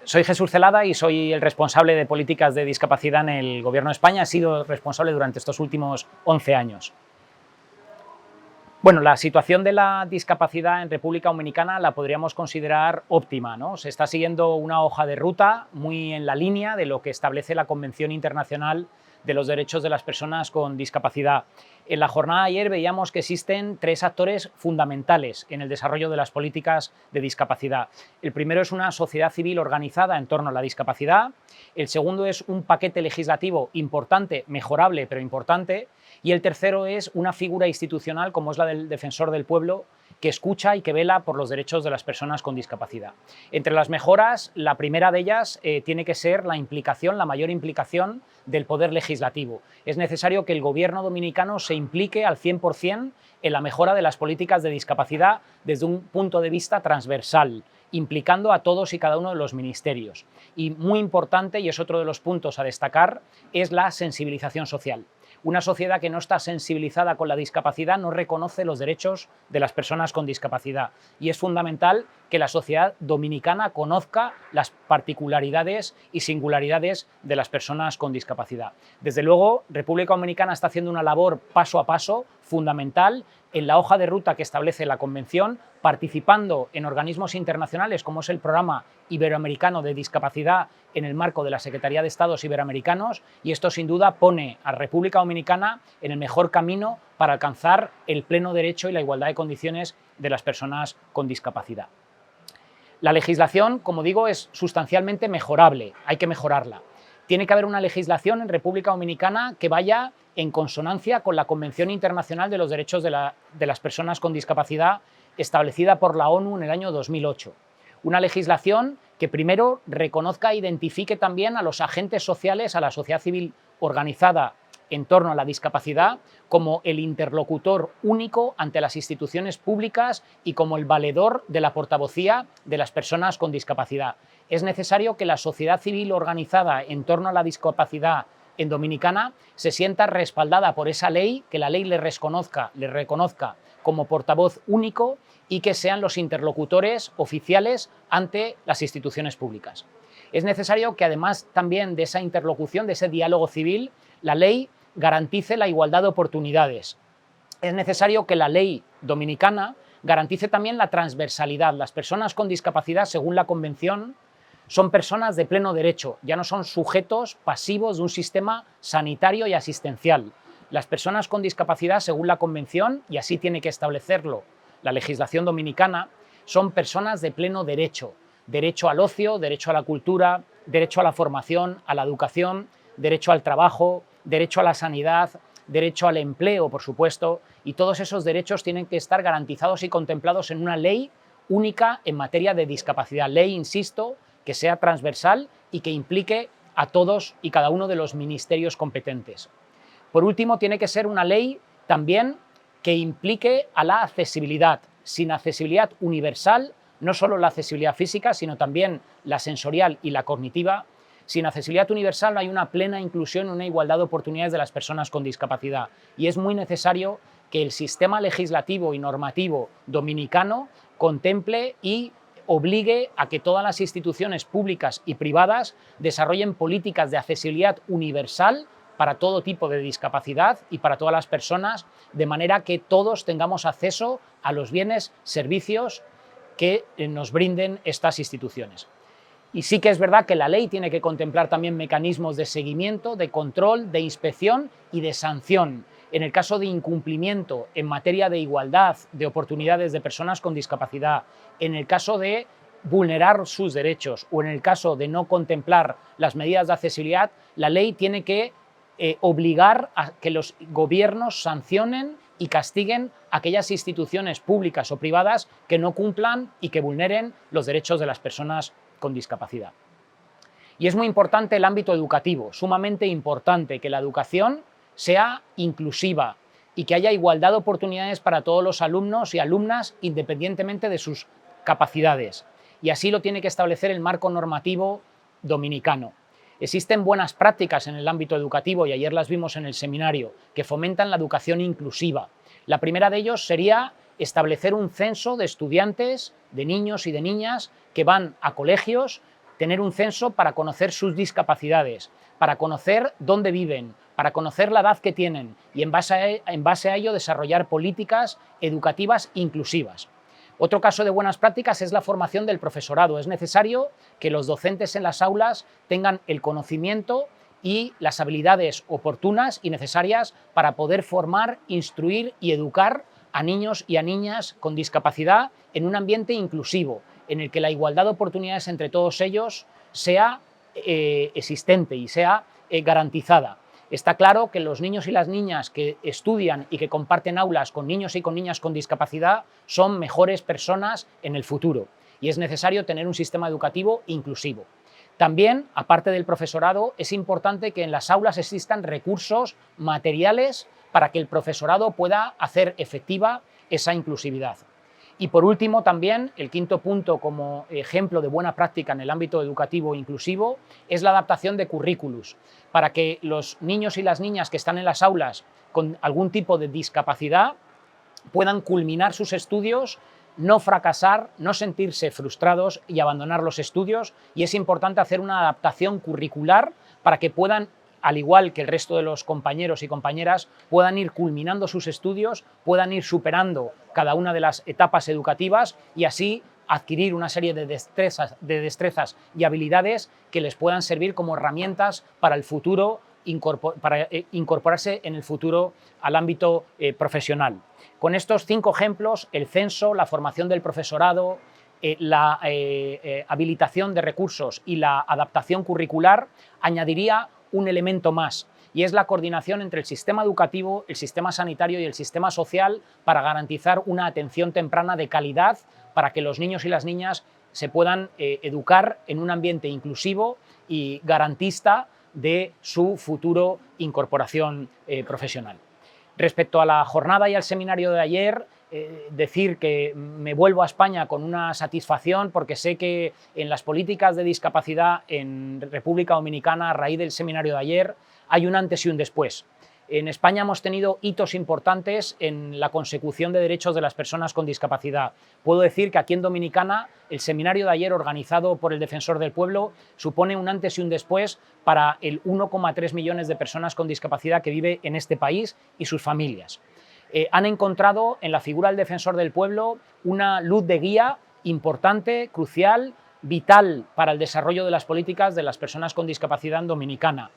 Soy Jesús Celada y soy el responsable de políticas de discapacidad en el Gobierno de España. He sido responsable durante estos últimos 11 años. Bueno, la situación de la discapacidad en República Dominicana la podríamos considerar óptima, ¿no? Se está siguiendo una hoja de ruta muy en la línea de lo que establece la Convención Internacional de los Derechos de las Personas con Discapacidad. En la jornada de ayer veíamos que existen 3 actores fundamentales en el desarrollo de las políticas de discapacidad. El primero es una sociedad civil organizada en torno a la discapacidad. El segundo es un paquete legislativo importante, mejorable, pero importante. Y el tercero es una figura institucional como es la del Defensor del Pueblo, que escucha y que vela por los derechos de las personas con discapacidad. Entre las mejoras, la primera de ellas tiene que ser la implicación, la mayor implicación del Poder Legislativo. Es necesario que el Gobierno dominicano se implique al 100% en la mejora de las políticas de discapacidad desde un punto de vista transversal, implicando a todos y cada uno de los ministerios. Y muy importante, y es otro de los puntos a destacar, es la sensibilización social. Una sociedad que no está sensibilizada con la discapacidad no reconoce los derechos de las personas con discapacidad y es fundamental que la sociedad dominicana conozca las particularidades y singularidades de las personas con discapacidad. Desde luego, República Dominicana está haciendo una labor paso a paso fundamental en la hoja de ruta que establece la Convención, participando en organismos internacionales como es el Programa Iberoamericano de Discapacidad en el marco de la Secretaría de Estados Iberoamericanos, y esto sin duda pone a República Dominicana en el mejor camino para alcanzar el pleno derecho y la igualdad de condiciones de las personas con discapacidad. La legislación, como digo, es sustancialmente mejorable, hay que mejorarla. Tiene que haber una legislación en República Dominicana que vaya en consonancia con la Convención Internacional de los Derechos de las Personas con Discapacidad establecida por la ONU en el año 2008. Una legislación que primero reconozca e identifique también a los agentes sociales, a la sociedad civil organizada en torno a la discapacidad, como el interlocutor único ante las instituciones públicas y como el valedor de la portavocía de las personas con discapacidad. Es necesario que la sociedad civil organizada en torno a la discapacidad en Dominicana se sienta respaldada por esa ley, que la ley le reconozca como portavoz único y que sean los interlocutores oficiales ante las instituciones públicas. Es necesario que además también de esa interlocución, de ese diálogo civil, la ley garantice la igualdad de oportunidades. Es necesario que la ley dominicana garantice también la transversalidad. Las personas con discapacidad, según la Convención, son personas de pleno derecho, ya no son sujetos pasivos de un sistema sanitario y asistencial. Las personas con discapacidad, según la Convención, y así tiene que establecerlo la legislación dominicana, son personas de pleno derecho. Derecho al ocio, derecho a la cultura, derecho a la formación, a la educación, derecho al trabajo, derecho a la sanidad, derecho al empleo, por supuesto, y todos esos derechos tienen que estar garantizados y contemplados en una ley única en materia de discapacidad. Ley, insisto, que sea transversal y que implique a todos y cada uno de los ministerios competentes. Por último, tiene que ser una ley también que implique a la accesibilidad. Sin accesibilidad universal, no solo la accesibilidad física, sino también la sensorial y la cognitiva, sin accesibilidad universal no hay una plena inclusión, una igualdad de oportunidades de las personas con discapacidad. Y es muy necesario que el sistema legislativo y normativo dominicano contemple y obligue a que todas las instituciones públicas y privadas desarrollen políticas de accesibilidad universal para todo tipo de discapacidad y para todas las personas, de manera que todos tengamos acceso a los bienes, servicios que nos brinden estas instituciones. Y sí que es verdad que la ley tiene que contemplar también mecanismos de seguimiento, de control, de inspección y de sanción en el caso de incumplimiento en materia de igualdad de oportunidades de personas con discapacidad, en el caso de vulnerar sus derechos o en el caso de no contemplar las medidas de accesibilidad. La ley tiene que obligar a que los gobiernos sancionen y castiguen a aquellas instituciones públicas o privadas que no cumplan y que vulneren los derechos de las personas con discapacidad. Y es muy importante el ámbito educativo, sumamente importante que la educación sea inclusiva y que haya igualdad de oportunidades para todos los alumnos y alumnas independientemente de sus capacidades. Y así lo tiene que establecer el marco normativo dominicano. Existen buenas prácticas en el ámbito educativo, y ayer las vimos en el seminario, que fomentan la educación inclusiva. La primera de ellos sería establecer un censo de estudiantes, de niños y de niñas que van a colegios tener un censo para conocer sus discapacidades, para conocer dónde viven, para conocer la edad que tienen y en base a ello desarrollar políticas educativas inclusivas. Otro caso de buenas prácticas es la formación del profesorado. Es necesario que los docentes en las aulas tengan el conocimiento y las habilidades oportunas y necesarias para poder formar, instruir y educar a niños y a niñas con discapacidad en un ambiente inclusivo, en el que la igualdad de oportunidades entre todos ellos sea existente y sea garantizada. Está claro que los niños y las niñas que estudian y que comparten aulas con niños y con niñas con discapacidad son mejores personas en el futuro y es necesario tener un sistema educativo inclusivo. También, aparte del profesorado, es importante que en las aulas existan recursos materiales para que el profesorado pueda hacer efectiva esa inclusividad. Y por último, también, el quinto punto como ejemplo de buena práctica en el ámbito educativo inclusivo es la adaptación de currículos, para que los niños y las niñas que están en las aulas con algún tipo de discapacidad puedan culminar sus estudios, no fracasar, no sentirse frustrados y abandonar los estudios, y es importante hacer una adaptación curricular para que puedan, al igual que el resto de los compañeros y compañeras, puedan ir culminando sus estudios, puedan ir superando cada una de las etapas educativas y así adquirir una serie de destrezas y habilidades que les puedan servir como herramientas para el futuro, para incorporarse en el futuro al ámbito profesional. Con estos 5 ejemplos, el censo, la formación del profesorado, la habilitación de recursos y la adaptación curricular, añadiría un elemento más, y es la coordinación entre el sistema educativo, el sistema sanitario y el sistema social para garantizar una atención temprana de calidad para que los niños y las niñas se puedan educar en un ambiente inclusivo y garantista de su futuro incorporación profesional. Respecto a la jornada y al seminario de ayer, decir que me vuelvo a España con una satisfacción porque sé que en las políticas de discapacidad en República Dominicana, a raíz del seminario de ayer, hay un antes y un después. En España hemos tenido hitos importantes en la consecución de derechos de las personas con discapacidad. Puedo decir que aquí en Dominicana el seminario de ayer organizado por el Defensor del Pueblo supone un antes y un después para el 1,3 millones de personas con discapacidad que vive en este país y sus familias. Han encontrado en la figura del Defensor del Pueblo una luz de guía importante, crucial, vital para el desarrollo de las políticas de las personas con discapacidad en Dominicana.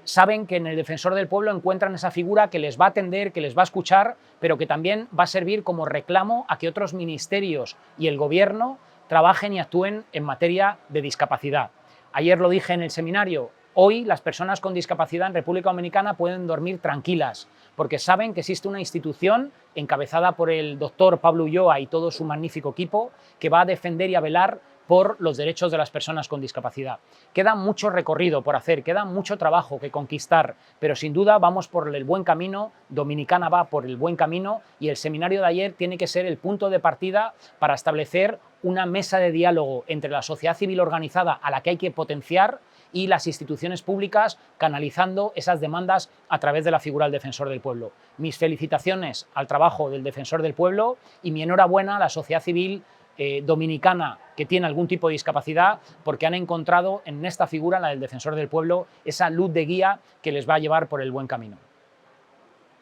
Saben que en el Defensor del Pueblo encuentran esa figura que les va a atender, que les va a escuchar, pero que también va a servir como reclamo a que otros ministerios y el Gobierno trabajen y actúen en materia de discapacidad. Ayer lo dije en el seminario, hoy las personas con discapacidad en República Dominicana pueden dormir tranquilas, porque saben que existe una institución encabezada por el doctor Pablo Ulloa y todo su magnífico equipo que va a defender y a velar por los derechos de las personas con discapacidad. Queda mucho recorrido por hacer, queda mucho trabajo que conquistar, pero sin duda vamos por el buen camino, Dominicana va por el buen camino y el seminario de ayer tiene que ser el punto de partida para establecer una mesa de diálogo entre la sociedad civil organizada a la que hay que potenciar y las instituciones públicas canalizando esas demandas a través de la figura del Defensor del Pueblo. Mis felicitaciones al trabajo del Defensor del Pueblo y mi enhorabuena a la sociedad civil dominicana que tiene algún tipo de discapacidad porque han encontrado en esta figura, la del Defensor del Pueblo, esa luz de guía que les va a llevar por el buen camino.